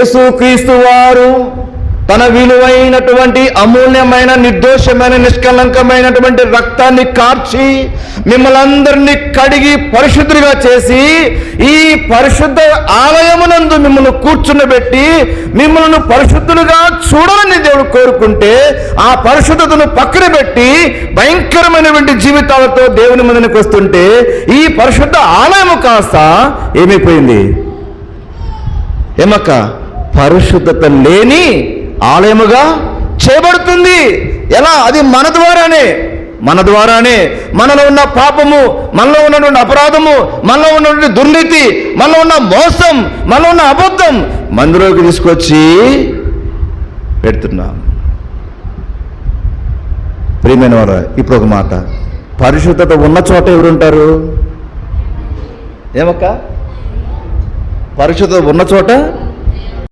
యేసుక్రీస్తు వారు తన విలువైనటువంటి అమూల్యమైన నిర్దోషమైన నిష్కలంకమైనటువంటి రక్తాన్ని కార్చి మిమ్మల్ని అందరినీ కడిగి పరిశుద్ధులుగా చేసి ఈ పరిశుద్ధ ఆలయమునందు మిమ్మల్ని కూర్చుండబెట్టి మిమ్మల్ని పరిశుద్ధులుగా చూడాలని దేవుడు కోరుకుంటే ఆ పరిశుద్ధతను పక్కన పెట్టి భయంకరమైనటువంటి జీవితాలతో దేవుని ముందుకు వస్తుంటే ఈ పరిశుద్ధ ఆలయము కాస్త ఏమైపోయింది? ఏమక్క? పరిశుద్ధత లేని ఆలయముగా చేయబడుతుంది. ఎలా? అది మన ద్వారానే మనలో ఉన్న పాపము, మనలో ఉన్నటువంటి అపరాధము, మనలో ఉన్నటువంటి దుర్నీతి, మనలో ఉన్న మోసం, మనలో ఉన్న అబద్ధం మందిలోకి తీసుకొచ్చి పెడుతున్నాం. ప్రియమైన వారు, ఇప్పుడు ఒక మాట, పరిశుద్ధత ఉన్న చోట ఎవరుంటారు? ఏమక్క? పరిశుద్ధత ఉన్న చోట